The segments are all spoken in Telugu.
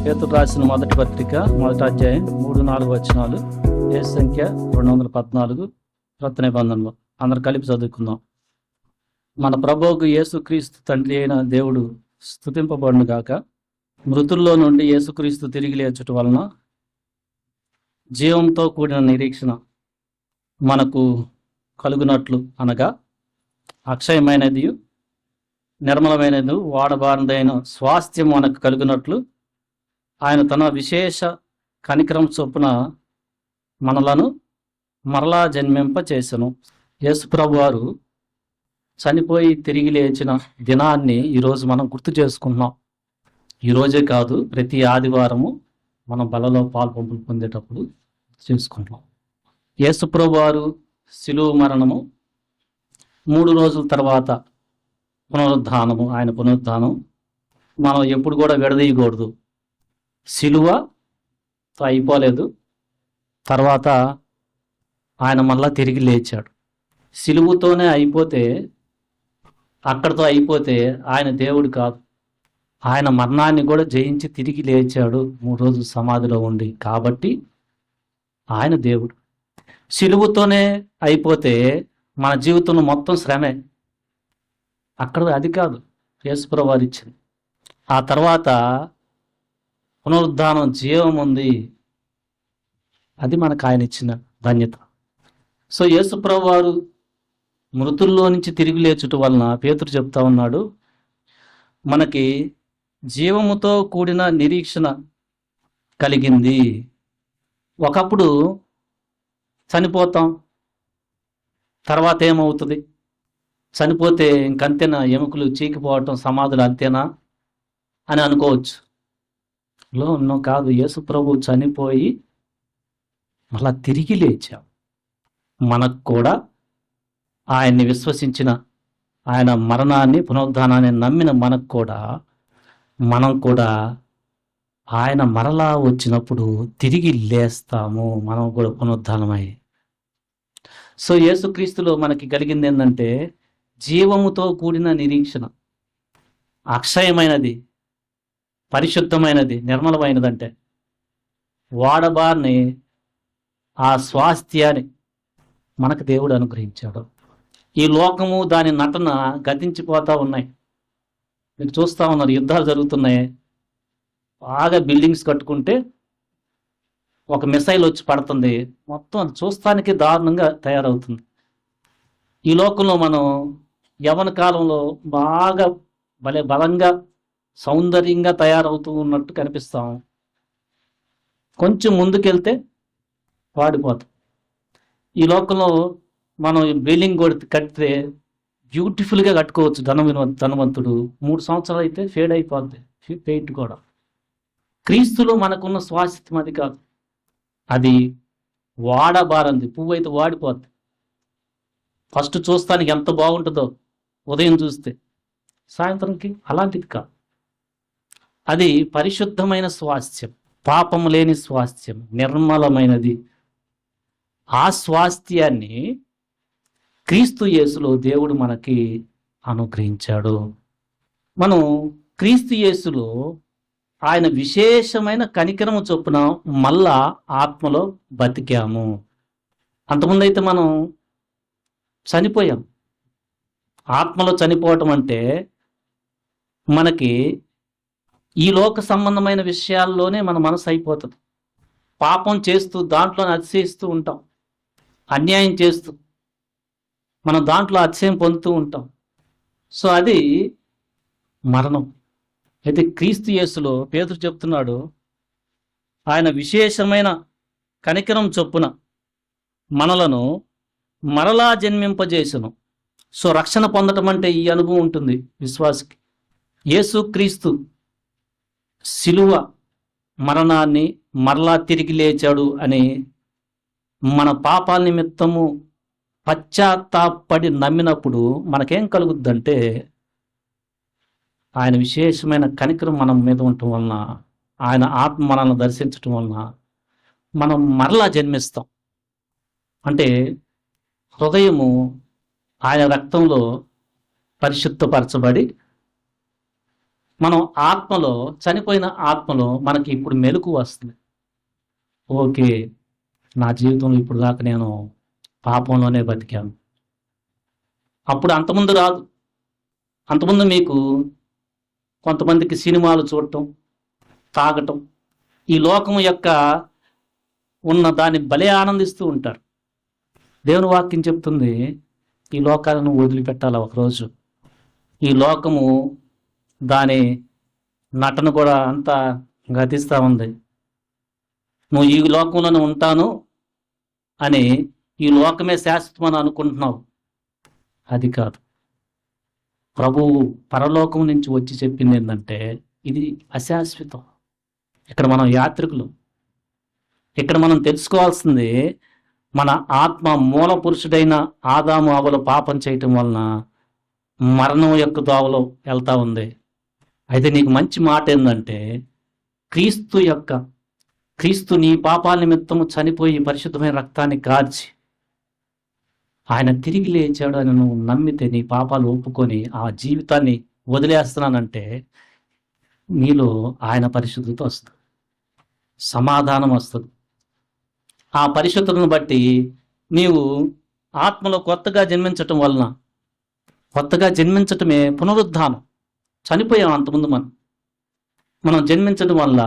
పేతురు రాసిన మొదటి పత్రిక మొదటి అధ్యాయం 3-4 వచనాలు, యేసు సంఖ్య 214, క్రొత్త నిబంధనలో అందరు కలిపి చదువుకుందాం. మన ప్రభువుకు యేసుక్రీస్తు తండ్రి అయిన దేవుడు స్తుతింపబడును గాక. మృతుల్లో నుండి యేసుక్రీస్తు తిరిగి లేచుట వలన జీవంతో కూడిన నిరీక్షణ మనకు కలుగునట్లు, అనగా అక్షయమైనది నిర్మలమైనది వాడబారినదైన స్వాస్థ్యం మనకు కలుగునట్లు ఆయన తన విశేష కనికరం చొప్పున మనలను మరలా జన్మింప చేసెను. యేసుప్రభు వారు చనిపోయి తిరిగి లేచిన దినాన్ని ఈరోజు మనం గుర్తు చేసుకుంటున్నాం. ఈరోజే కాదు, ప్రతి ఆదివారము మనం బలలో పాల్పంపులు పొందేటప్పుడు చేసుకుంటున్నాం. యేసుప్రభు వారు శిలువ మరణము, 3 రోజుల తర్వాత పునరుద్ధానము, ఆయన పునరుద్ధానం మనం ఎప్పుడు కూడా విడదీయకూడదు. శిలువతో అయిపోలేదు, తర్వాత ఆయన మళ్ళా తిరిగి లేచాడు. శిలువతోనే అయిపోతే, అక్కడితో అయిపోతే ఆయన దేవుడు కాదు. ఆయన మరణాన్ని కూడా జయించి తిరిగి లేచాడు 3 రోజులు సమాధిలో ఉండి, కాబట్టి ఆయన దేవుడు. శిలువతోనే అయిపోతే మన జీవితంలో మొత్తం శ్రమే. అక్కడ అది కాదు యేసుప్రభు వారు ఇచ్చింది. ఆ తర్వాత పునరుద్ధానం, జీవం ఉంది, అది మనకు ఆయన ఇచ్చిన ధన్యత. సో యేసుప్రభు వారు మృతుల్లో నుంచి తిరిగి లేచుట వలన పేతురు చెప్తా ఉన్నాడు, మనకి జీవముతో కూడిన నిరీక్షణ కలిగింది. ఒకప్పుడు చనిపోతాం, తర్వాత ఏమవుతుంది? చనిపోతే ఇంకంతేనా, ఎముకలు చీకిపోవటం, సమాధులు అంతేనా అని అనుకోవచ్చు. లో కాదు, యేసు ప్రభు చనిపోయి మళ్ళా తిరిగి లేచాం. మనకు కూడా ఆయన్ని విశ్వసించిన, ఆయన మరణాన్ని పునరుద్ధానాన్ని నమ్మిన మనం కూడా ఆయన మరలా వచ్చినప్పుడు తిరిగి లేస్తాము, మనం కూడా పునరుద్ధానమై. సో యేసుక్రీస్తులో మనకి కలిగింది ఏంటంటే జీవముతో కూడిన నిరీక్షణ, అక్షయమైనది, పరిశుద్ధమైనది, నిర్మలమైనదంటే వాడబారిని ఆ స్వాస్థ్యాన్ని మనకు దేవుడు అనుగ్రహించాడు. ఈ లోకము దాని నటన గతించిపోతూ ఉన్నాయి. మీరు చూస్తూ ఉన్నారు, యుద్ధాలు జరుగుతున్నాయి. బాగా బిల్డింగ్స్ కట్టుకుంటే ఒక మిసైల్ వచ్చి పడుతుంది, మొత్తం అది చూస్తానికి దారుణంగా తయారవుతుంది. ఈ లోకంలో మనం యవ్వన కాలంలో బాగా బలంగా సౌందర్యంగా తయారవుతూ ఉన్నట్టు కనిపిస్తాం. కొంచెం ముందుకెళ్తే వాడిపోతాం. ఈ లోకంలో మనం బిల్డింగ్ కడితే బ్యూటిఫుల్గా కట్టుకోవచ్చు. ధనవంతుడు 3 సంవత్సరాలు అయితే ఫేడ్ అయిపోద్ది పెయింట్ కూడా. క్రీస్తులో మనకున్న స్వాస్థ్యం అది కాదు, అది వాడబారంది. పువ్వు అయితే వాడిపోద్ది. ఫస్ట్ చూస్తానికి ఎంత బాగుంటుందో ఉదయం చూస్తే, సాయంత్రంకి అలాంటిది కాదు. అది పరిశుద్ధమైన స్వాస్థ్యం, పాపం లేని స్వాస్థ్యం, నిర్మలమైనది. ఆ స్వాస్థ్యాన్ని క్రీస్తు యేసులో దేవుడు మనకి అనుగ్రహించాడు. మనం క్రీస్తు యేసులో ఆయన విశేషమైన కనికరము చొప్పున మళ్ళా ఆత్మలో బతికాము. అంతకుముందైతే మనం చనిపోయాం. ఆత్మలో చనిపోవటం అంటే మనకి ఈ లోక సంబంధమైన విషయాల్లోనే మన మనసు అయిపోతుంది. పాపం చేస్తూ దాంట్లోనే అతిశయిస్తూ ఉంటాం, అన్యాయం చేస్తూ మనం దాంట్లో అతిశయం పొందుతూ ఉంటాం. సో అది మరణం. అయితే క్రీస్తు యేసులో పేతురు చెప్తున్నాడు, ఆయన విశేషమైన కనికరం చొప్పున మనలను మరలా జన్మింపజేసెను. సో రక్షణ పొందటం అంటే ఈ అనుభవం ఉంటుంది విశ్వాసికి. యేసుక్రీస్తు శిలువ మరణాన్ని మరలా తిరిగి లేచాడు అని మన పాపాల నిమిత్తము పశ్చాత్తాపడి నమ్మినప్పుడు మనకేం కలుగుద్దంటే, ఆయన విశేషమైన కనికరం మన మీద ఉండటం వలన, ఆయన ఆత్మ మనల్ని దర్శించటం వలన మనం మరలా జన్మిస్తాం. అంటే హృదయము ఆయన రక్తంలో పరిశుద్ధపరచబడి మనం ఆత్మలో, చనిపోయిన ఆత్మలో మనకి ఇప్పుడు మెలకు వస్తుంది. ఓకే, నా జీవితంలో ఇప్పుడు దాకా నేను పాపంలోనే బతికాను. అప్పుడు అంతకుముందు రాదు. అంతకుముందు మీకు కొంతమందికి సినిమాలు చూడటం, తాగటం, ఈ లోకం యొక్క ఉన్న దాన్ని భలే ఆనందిస్తూ ఉంటారు. దేవుని వాక్యం చెప్తుంది, ఈ లోకాలను వదిలిపెట్టాలి ఒకరోజు. ఈ లోకము దాని నటన కూడా అంతా గతిస్తూ ఉంది. నువ్వు ఈ లోకంలోనే ఉంటాను అని ఈ లోకమే శాశ్వతమని అనుకుంటున్నావు. అది కాదు. ప్రభువు పరలోకం నుంచి వచ్చి చెప్పింది ఏంటంటే, ఇది అశాశ్వతం. ఇక్కడ మనం యాత్రికులు. ఇక్కడ మనం తెలుసుకోవాల్సింది, మన ఆత్మ మూల పురుషుడైన ఆదాము అవ్వలు పాపం చేయటం వలన మరణం యొక్క దోవలో వెళ్తా ఉంది. అయితే నీకు మంచి మాట ఏంటంటే, క్రీస్తు నీ పాపాల నిమిత్తము చనిపోయి పరిశుద్ధమైన రక్తాన్ని కార్చి ఆయన తిరిగి లేచాడు అని నువ్వు నమ్మితే, నీ పాపాలు ఒప్పుకొని ఆ జీవితాన్ని వదిలేస్తున్నానంటే, నీలో ఆయన పరిశుద్ధత వస్తుంది, సమాధానం వస్తుంది. ఆ పరిశుద్ధతను బట్టి నీవు ఆత్మలో కొత్తగా జన్మించటమే పునరుద్ధానం. చనిపోయాం అంతకుముందు. మనం జన్మించడం వల్ల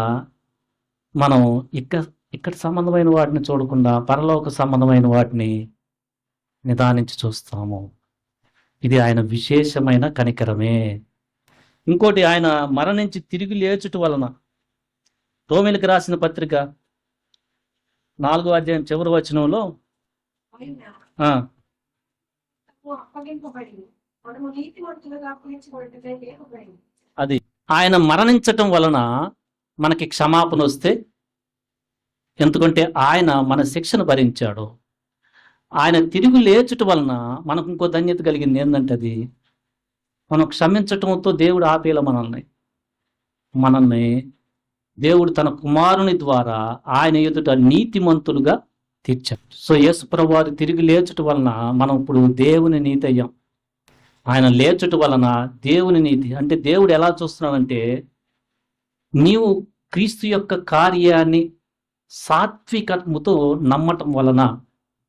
మనం ఇక్కడ సంబంధమైన వాటిని చూడకుండా పరలోక సంబంధమైన వాటిని నిదానించి చూస్తాము. ఇది ఆయన విశేషమైన కనికరమే. ఇంకోటి, ఆయన మరణించి తిరిగి లేచుట వలన, రోమీయులకు రాసిన పత్రిక 4వ అధ్యాయం చివరి వచనంలో అది ఆయన మరణించటం వలన మనకి క్షమాపణ వస్తే, ఎందుకంటే ఆయన మన శిక్షను భరించాడు. ఆయన తిరిగి లేచుట వలన మనకు ఇంకో ధన్యత కలిగింది. ఏంటంటే, అది మనం క్షమించటంతో దేవుడు ఆపేల మనల్ని దేవుడు తన కుమారుని ద్వారా ఆయన ఎదుట నీతిమంతులుగా తీర్చాడు. సో యేసు ప్రభువారు తిరిగి లేచుట వలన మనం ఇప్పుడు దేవుని నీతి అయ్యాం. ఆయన లేచుట వలన దేవుని నీతి అంటే, దేవుడు ఎలా చూస్తున్నాడంటే, నీవు క్రీస్తు యొక్క కార్యాన్ని సాత్వికముతో నమ్మటం వలన,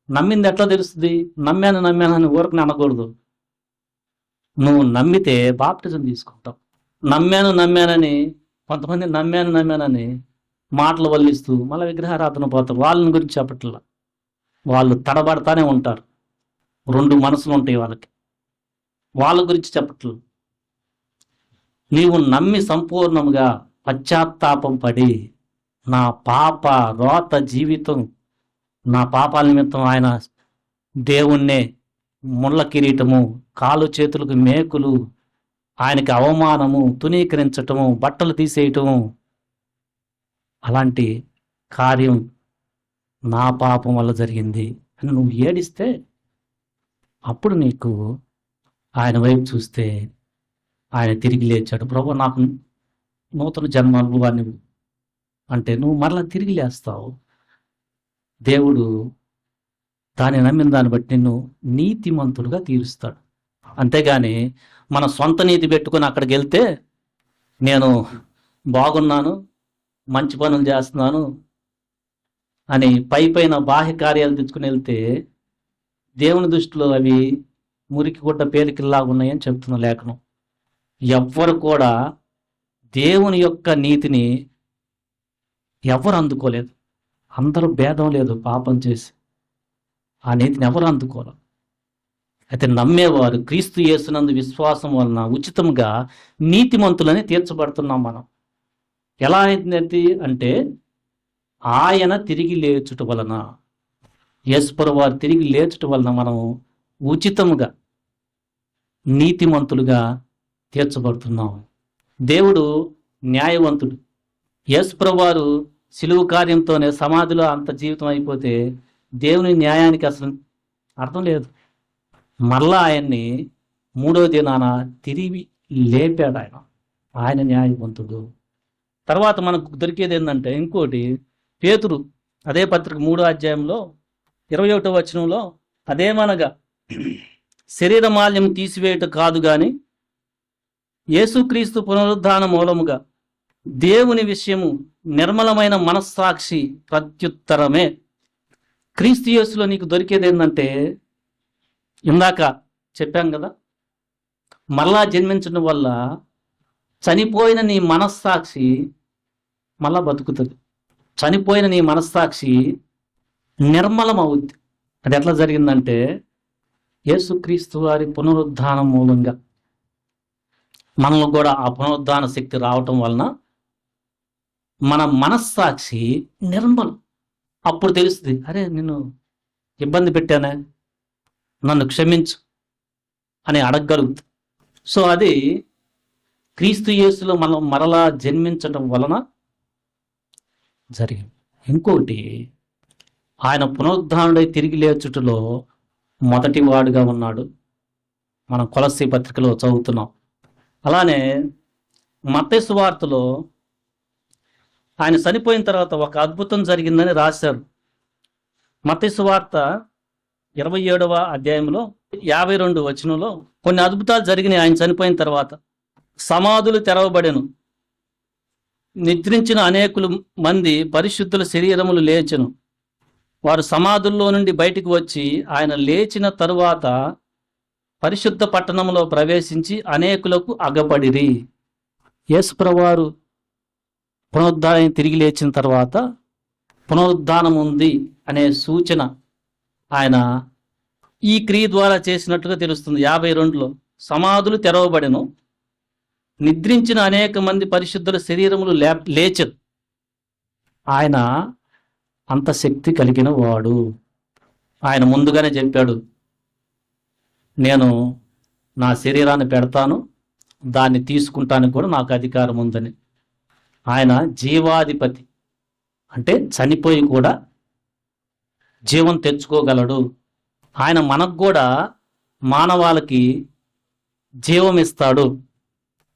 నమ్మింది ఎట్లా తెలుస్తుంది? నమ్మాను అని ఊరికి అనకూడదు. నువ్వు నమ్మితే బాప్టిజం తీసుకుంటావు. నమ్మానని కొంతమంది నమ్మానని మాటలు వల్లిస్తూ మళ్ళీ విగ్రహారాధన పోతారు. వాళ్ళని గురించి చెప్పట్లా. వాళ్ళు తడబడతానే ఉంటారు. 2 మనసులు ఉంటాయి వాళ్ళకి. వాళ్ళ గురించి చెప్పట్లేదు. నీవు నమ్మి సంపూర్ణంగా పశ్చాత్తాపం పడి, నా పాప రోత జీవితం, నా పాపాల నిమిత్తం ఆయన దేవుణ్ణే ముళ్ళ కిరీటము, కాలు చేతులకు మేకులు, ఆయనకి అవమానము, తునీకరించటము, బట్టలు తీసేయటము, అలాంటి కార్యం నా పాపం వల్ల జరిగింది అని నువ్వు ఏడిస్తే, అప్పుడు నీకు ఆయన వైపు చూస్తే ఆయన తిరిగి లేచాడు. ప్రభు, నాకు నూతన జన్మ అనుభవాన్ని అంటే నువ్వు మరలా తిరిగి లేస్తావు. దేవుడు దాన్ని నమ్మిన దాన్ని బట్టి నిన్ను నీతిమంతుడుగా తీరుస్తాడు. అంతేగాని మన సొంత నీతి పెట్టుకొని అక్కడికి వెళ్తే, నేను బాగున్నాను, మంచి పనులు చేస్తున్నాను అని పైన బాహ్య కార్యాలు తెచ్చుకుని వెళ్తే, దేవుని దృష్టిలో అవి మురికి గుడ్డ పేలికల్లాగా ఉన్నాయని చెప్తున్న లేఖనం. ఎవ్వరు కూడా దేవుని యొక్క నీతిని ఎవరు అందుకోలేదు. అందరూ భేదం లేదు, పాపం చేసి ఆ నీతిని ఎవరు అందుకోరు. అయితే నమ్మేవారు క్రీస్తు యేసునందు విశ్వాసం వలన ఉచితంగా నీతిమంతులని తీర్చబడుతున్నాం మనం. ఎలా అయింది అంటే, ఆయన తిరిగి లేచుట వలన, యేసుప్రభువు వారు తిరిగి లేచుట వలన మనం ఉచితంగా నీతిమంతులుగా తీర్చబడుతున్నాం. దేవుడు న్యాయవంతుడు. యేసుప్రభువు వారు సిలువ కార్యంతోనే సమాధిలో అంత జీవితం అయిపోతే దేవుని న్యాయానికి అసలు అర్థం లేదు. మరలా ఆయన్ని 3వ దినాన తిరిగి లేపాడు ఆయన న్యాయవంతుడు. తర్వాత మనకు దొరికేది ఏంటంటే, ఇంకోటి, పేతురు అదే పత్రిక 3వ అధ్యాయంలో 21వ వచనంలో, అదేమనగా శరీర మాల్యం తీసివేయట కాదు గాని యేసుక్రీస్తు పునరుద్ధాన మూలముగా దేవుని విషయము నిర్మలమైన మనస్సాక్షి ప్రత్యుత్తరమే. క్రీస్తు యేసులో నీకు దొరికేది ఏంటంటే, ఇందాక చెప్పాం కదా, మరలా జన్మించడం వల్ల చనిపోయిన నీ మనస్సాక్షి మళ్ళా బతుకుతుంది. చనిపోయిన నీ మనస్సాక్షి నిర్మలం అవుద్ది. అది ఎట్లా జరిగిందంటే, యేసుక్రీస్తు వారి పునరుద్ధానం మూలంగా మనలో కూడా ఆ పునరుద్ధాన శక్తి రావటం వలన మన మనస్సాక్షి నిర్మలం. అప్పుడు తెలుస్తుంది, అరే నిన్ను ఇబ్బంది పెట్టానే, నన్ను క్షమించు అని అడగగలుగుతుంది. సో అది క్రీస్తు యేసులో మనం మరలా జన్మించడం వలన జరిగింది. ఇంకోటి, ఆయన పునరుద్ధానుడై తిరిగి లేచుటలో మొదటి వాడుగా ఉన్నాడు. మనం కొలస్సీ పత్రికలో చదువుతున్నాం. అలానే మత్తయి సువార్తలో ఆయన చనిపోయిన తర్వాత ఒక అద్భుతం జరిగిందని రాశారు. మత్తయి సువార్త 27వ అధ్యాయంలో 52 వచనంలో కొన్ని అద్భుతాలు జరిగినాయి ఆయన చనిపోయిన తర్వాత. సమాధులు తెరవబడెను, నిద్రించిన అనేకులు మంది పరిశుద్ధుల శరీరములు లేచెను. వారు సమాధుల్లో నుండి బయటికి వచ్చి ఆయన లేచిన తరువాత పరిశుద్ధ పట్టణంలో ప్రవేశించి అనేకులకు అగపడిరి. యేసుప్రభువారు పునరుద్ధానం తిరిగి లేచిన తర్వాత పునరుద్ధానం ఉంది అనే సూచన ఆయన ఈ క్రియ ద్వారా చేసినట్టుగా తెలుస్తుంది. 52లో సమాధులు తెరవబడెను, నిద్రించిన అనేక మంది పరిశుద్ధుల శరీరములు లేచెను. ఆయన అంత శక్తి కలిగిన వాడు. ఆయన ముందుగానే చెప్పాడు, నేను నా శరీరాన్ని పెడతాను, దాన్ని తీసుకుంటానికి కూడా నాకు అధికారం ఉందని. ఆయన జీవాధిపతి, అంటే చనిపోయి కూడా జీవం తెచ్చుకోగలడు. ఆయన మనకు కూడా మానవాళికి జీవం ఇస్తాడు.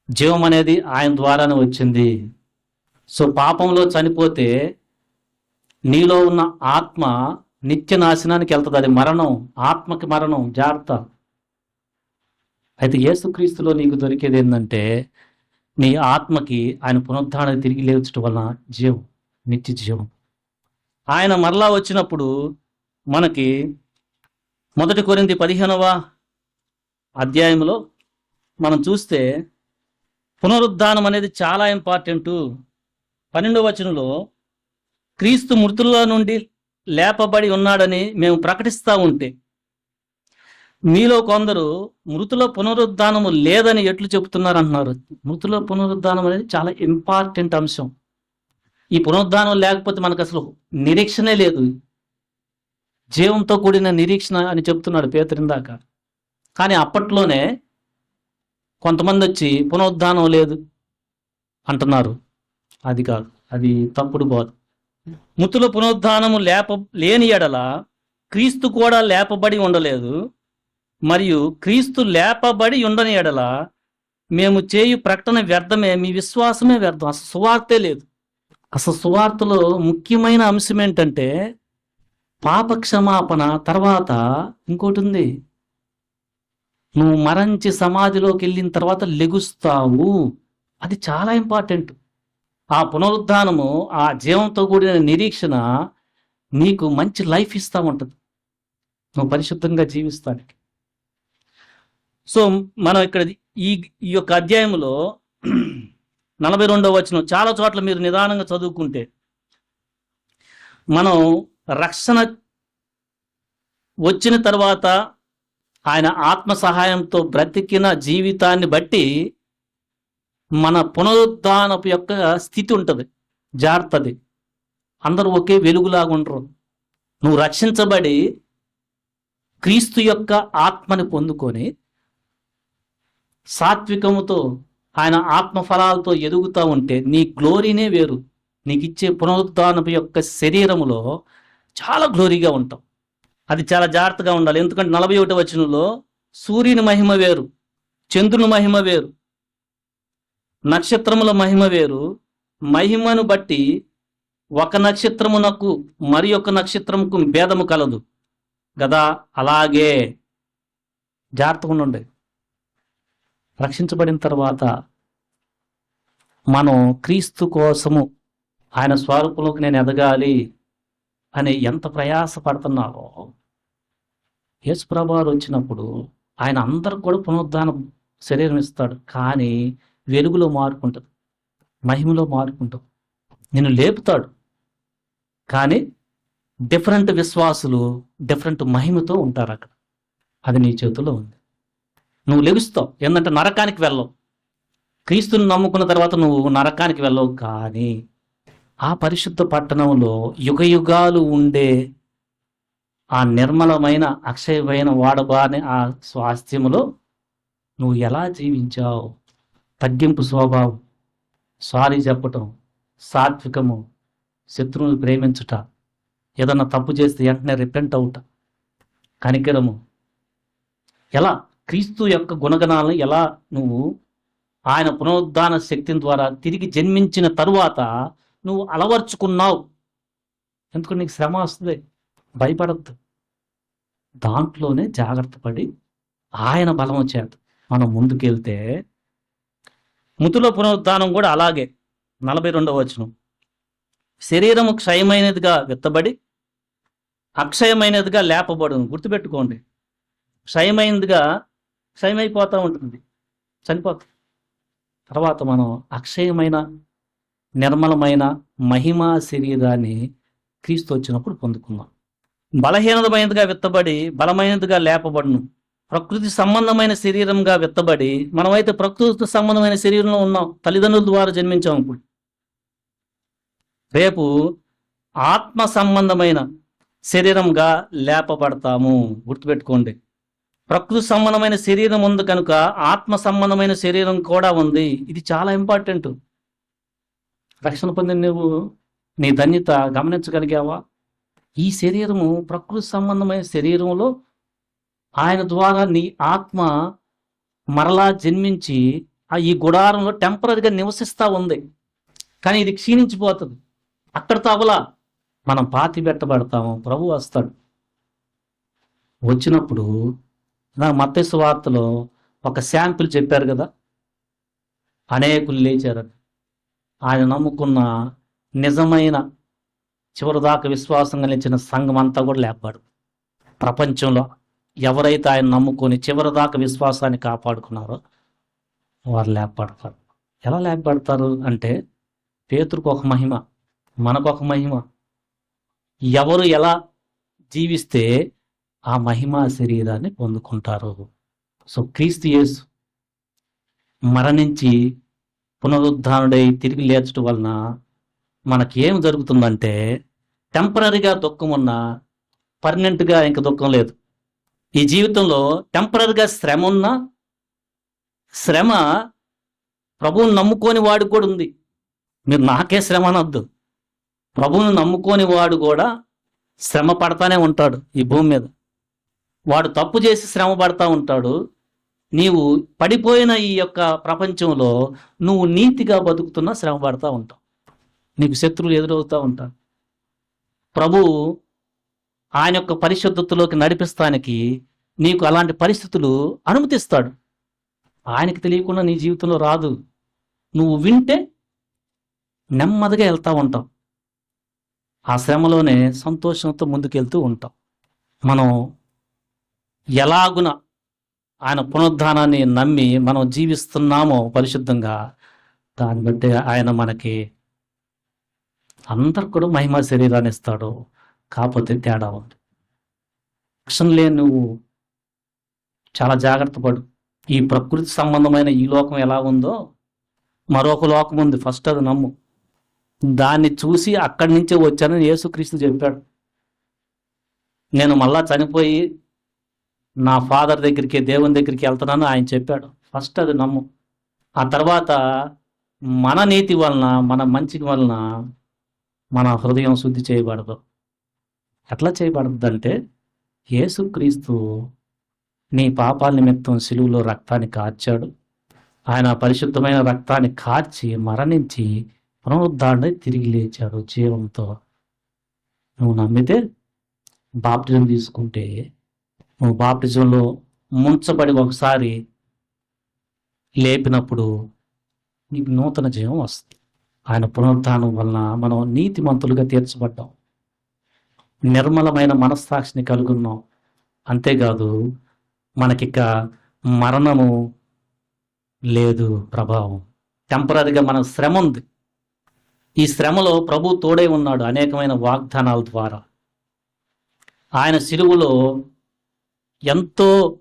జీవం అనేది ఆయన ద్వారానే వచ్చింది. సో పాపంలో చనిపోతే నీలో ఉన్న ఆత్మ నిత్య నాశనానికి వెళ్తుంది. అది మరణం, ఆత్మకి మరణం. జాగ్రత్త. అయితే యేసుక్రీస్తులో నీకు దొరికేది ఏంటంటే, నీ ఆత్మకి ఆయన పునరుద్ధానం తిరిగి లేచడం వలన జీవం, నిత్య జీవం. ఆయన మరలా వచ్చినప్పుడు మనకి 1 కొరింథీ 15వ అధ్యాయంలో మనం చూస్తే పునరుద్ధానం అనేది చాలా ఇంపార్టెంట్. 12వ వచనంలో క్రీస్తు మృతుల్లో నుండి లేపబడి ఉన్నాడని మేము ప్రకటిస్తూ ఉంటే మీలో కొందరు మృతుల పునరుద్ధానము లేదని ఎట్లు చెబుతున్నారు అంటున్నారు. మృతుల పునరుద్ధానం అనేది చాలా ఇంపార్టెంట్ అంశం. ఈ పునరుద్ధానం లేకపోతే మనకు అసలు నిరీక్షణే లేదు. జీవంతో కూడిన నిరీక్షణ అని చెప్తున్నాడు పేతురు ఇందాక. కానీ అప్పట్లోనే కొంతమంది వచ్చి పునరుద్ధానం లేదు అంటున్నారు. అది కాదు, అది తప్పుడు బోధ. మృతుల పునరుద్ధానము లేని ఎడల క్రీస్తు కూడా లేపబడి ఉండలేదు, మరియు క్రీస్తు లేపబడి ఉండని ఎడల మేము చేయు ప్రకటన వ్యర్థమే, మీ విశ్వాసమే వ్యర్థం. అసలు సువార్తే లేదు. అసలు సువార్తలో ముఖ్యమైన అంశం ఏంటంటే పాప క్షమాపణ తర్వాత ఇంకోటి ఉంది. నువ్వు మరణించి సమాధిలోకి వెళ్ళిన తర్వాత లెగుస్తావు. అది చాలా ఇంపార్టెంట్. ఆ పునరుద్ధానము, ఆ జీవంతో కూడిన నిరీక్షణ నీకు మంచి లైఫ్ ఇస్తూ ఉంటుంది, నువ్వు పరిశుద్ధంగా జీవిస్తానికి. సో మనం ఇక్కడ ఈ యొక్క అధ్యాయంలో 42వ వచనం చాలా చోట్ల మీరు నిదానంగా చదువుకుంటే మనం రక్షణ వచ్చిన తర్వాత ఆయన ఆత్మ సహాయంతో బ్రతికిన జీవితాన్ని బట్టి మన పునరుద్ధానపు యొక్క స్థితి ఉంటుంది. జాగ్రత్తది. అందరూ ఒకే వెలుగులాగా ఉండరు. నువ్వు రక్షించబడి క్రీస్తు యొక్క ఆత్మని పొందుకొని సాత్వికముతో ఆయన ఆత్మఫలాలతో ఎదుగుతూ ఉంటే నీ గ్లోరీనే వేరు. నీకు ఇచ్చే పునరుద్ధానపు యొక్క శరీరములో చాలా గ్లోరీగా ఉంటాం. అది చాలా జాగ్రత్తగా ఉండాలి. ఎందుకంటే 41వ వచనంలో సూర్యుని మహిమ వేరు, చంద్రుని మహిమ వేరు, నక్షత్రముల మహిమ వేరు. మహిమను బట్టి ఒక నక్షత్రమునకు మరి ఒక నక్షత్రముకు భేదము కలదు కదా. అలాగే జాగ్రత్తగా ఉండండి. రక్షించబడిన తర్వాత మనం క్రీస్తు కోసము ఆయన స్వరూపంలోకి నేను ఎదగాలి అని ఎంత ప్రయాస పడుతున్నారో, యేసుప్రభువారు వచ్చినప్పుడు ఆయన అందరికి కూడా పునరుద్ధానం శరీరం ఇస్తాడు. కానీ వెలుగులో మార్పుంటుంది, మహిమలో మార్పుంటుంది. నిన్ను లేపుతాడు. కానీ డిఫరెంట్ విశ్వాసులు డిఫరెంట్ మహిమతో ఉంటారు అక్కడ. అది నీ చేతిలో ఉంది. నువ్వు లెగుస్తావు. ఏంటంటే నరకానికి వెళ్ళవు. క్రీస్తుని నమ్ముకున్న తర్వాత నువ్వు నరకానికి వెళ్ళవు. కానీ ఆ పరిశుద్ధ పట్టణంలో యుగయుగాలు ఉండే ఆ నిర్మలమైన అక్షయమైన వాడబాని ఆ స్వాస్థ్యములో నువ్వు ఎలా జీవించావు? తగ్గింపు స్వభావం, సారీ చెప్పటం, సాత్వికము, శత్రువుని ప్రేమించుట, ఏదన్నా తప్పు చేస్తే వెంటనే రిపెంట్ అవుట, కనికరము, ఎలా క్రీస్తు యొక్క గుణగణాలను ఎలా నువ్వు ఆయన పునరుద్ధాన శక్తి ద్వారా తిరిగి జన్మించిన తరువాత నువ్వు అలవర్చుకున్నావు. ఎందుకు నీకు శ్రమ వస్తుంది, భయపడద్దు. దాంట్లోనే జాగ్రత్త పడి ఆయన బలము చేత మనం ముందుకెళ్తే, మృతుల పునరుద్ధానం కూడా అలాగే. 42వ వచనం, శరీరము క్షయమైనదిగా విత్తబడి అక్షయమైనదిగా లేపబడును. గుర్తుపెట్టుకోండి, క్షయమైపోతూ ఉంటుంది, చనిపోతుంది. తర్వాత మనం అక్షయమైన నిర్మలమైన మహిమా శరీరాన్ని క్రీస్తు వచ్చినప్పుడు పొందుకున్నాం. బలహీనమైనదిగా విత్తబడి బలమైనదిగా లేపబడును. ప్రకృతి సంబంధమైన శరీరంగా విత్తబడి, మనమైతే ప్రకృతి సంబంధమైన శరీరంలో ఉన్నాం, తల్లిదండ్రుల ద్వారా జన్మించాం. ఇప్పుడు రేపు ఆత్మ సంబంధమైన శరీరంగా లేపబడతాము. గుర్తుపెట్టుకోండి, ప్రకృతి సంబంధమైన శరీరం ఉంది కనుక ఆత్మ సంబంధమైన శరీరం కూడా ఉంది. ఇది చాలా ఇంపార్టెంట్. రక్షణ పొందిన నువ్వు నీ ధన్యత గమనించగలిగావా? ఈ శరీరము ప్రకృతి సంబంధమైన శరీరంలో ఆయన ద్వారా నీ ఆత్మ మరలా జన్మించి ఈ గుడారంలో టెంపరీగా నివసిస్తూ ఉంది. కానీ ఇది క్షీణించిపోతుంది. అక్కడితో అవలా మనం పాతి పెట్టబడతాము. ప్రభు వస్తాడు. వచ్చినప్పుడు మత్తయి సువార్తలో ఒక శాంపిల్ చెప్పారు కదా, అనేకులు లేచారు. ఆయన నమ్ముకున్న నిజమైన చివరిదాకా విశ్వాసంగా నిలిచిన సంఘం అంతా కూడా లేపాడు. ప్రపంచంలో ఎవరైతే ఆయన నమ్ముకొని చివరిదాకా విశ్వాసాన్ని కాపాడుకున్నారో వారు లేపబడతారు. ఎలా లేపబడతారు అంటే, పేతురుకు ఒక మహిమ, మనకొక మహిమ. ఎవరు ఎలా జీవిస్తే ఆ మహిమా శరీరాన్ని పొందుకుంటారు. సో క్రీస్తు యేసు మరణించి పునరుద్ధానుడై తిరిగి లేచడం వలన మనకి ఏం జరుగుతుందంటే, టెంపరీగా దుఃఖం ఉన్నా పర్మనెంట్గా ఇంక దుఃఖం లేదు. ఈ జీవితంలో టెంపరీగా శ్రమ ఉన్నా, శ్రమ ప్రభువుని నమ్ముకోని వాడు కూడా ఉంది. మీరు నాకే శ్రమ అనొద్దు. ప్రభువుని నమ్ముకోని వాడు కూడా శ్రమ పడతానే ఉంటాడు ఈ భూమి మీద. వాడు తప్పు చేసి శ్రమ పడతా ఉంటాడు. నీవు పడిపోయిన ఈ యొక్క ప్రపంచంలో నువ్వు నీతిగా బతుకుతున్నా శ్రమ పడతా ఉంటావు. నీకు శత్రువులు ఎదురవుతూ ఉంటారు. ప్రభు ఆయన యొక్క పరిశుద్ధతలోకి నడిపిస్తానికి నీకు అలాంటి పరిస్థితులు అనుమతిస్తాడు. ఆయనకి తెలియకుండా నీ జీవితంలో రాదు. నువ్వు వింటే నెమ్మదిగా వెళ్తూ ఉంటావు. ఆ శ్రమలోనే సంతోషంతో ముందుకెళ్తూ ఉంటాం. మనం ఎలాగున ఆయన పునరుద్ధానాన్ని నమ్మి మనం జీవిస్తున్నామో పరిశుద్ధంగా, దాన్ని బట్టి ఆయన మనకి అందరు కూడా మహిమ శరీరాన్ని ఇస్తాడు. కాకపోతే తేడా ఉంది. రక్షణ లేని నువ్వు చాలా జాగ్రత్త పడు. ఈ ప్రకృతి సంబంధమైన ఈ లోకం ఎలా ఉందో మరొక లోకం ఉంది. ఫస్ట్ అది నమ్ము. దాన్ని చూసి అక్కడి నుంచే వచ్చానని యేసుక్రీస్తు చెప్పాడు. నేను మళ్ళా చనిపోయి నా ఫాదర్ దగ్గరికి, దేవుని దగ్గరికి వెళ్తున్నాను ఆయన చెప్పాడు. ఫస్ట్ అది నమ్ము. ఆ తర్వాత మన నీతి వలన, మన మంచి వలన మన హృదయం శుద్ధి చేయబడదు. ఎట్లా చేయబడద్దు అంటే, యేసుక్రీస్తు నీ పాపాల నిమిత్తం సిలువలో రక్తాన్ని కార్చాడు. ఆయన పరిశుద్ధమైన రక్తాన్ని కార్చి మరణించి పునరుద్ధారణై తిరిగి లేచాడు జీవంతో. నువ్వు నమ్మితే, బాప్టిజం తీసుకుంటే, నువ్వు బాప్టిజంలో ముంచబడి ఒకసారి లేపినప్పుడు నీకు నూతన జీవం వస్తుంది. ఆయన పునరుత్థానం వలన మనం నీతిమంతులుగా తీర్చబడ్డాం, నిర్మలమైన మనస్సాక్షిని కలుగున్నాం. అంతేకాదు మనకిక మరణము లేదు, ప్రభావం. టెంపరీగా మన శ్రమ ఉంది. ఈ శ్రమలో ప్రభు తోడై ఉన్నాడు అనేకమైన వాగ్దానాల ద్వారా. ఆయన సిలువలో ఎంతో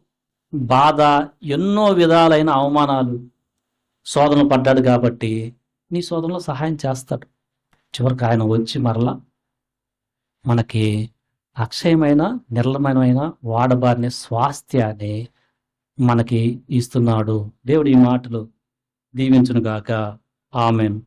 బాధ, ఎన్నో విధాలైన అవమానాలు, శోధనలు పడ్డాడు కాబట్టి నీ శోధనలో సహాయం చేస్తాడు. చివరికి ఆయన వచ్చి మరలా మనకి అక్షయమైన నిర్మలమైన వాడబారిన స్వాస్థ్యాన్ని మనకి ఇస్తున్నాడు. దేవుడు ఈ మాటలు దీవించునుగాక. ఆమెన్.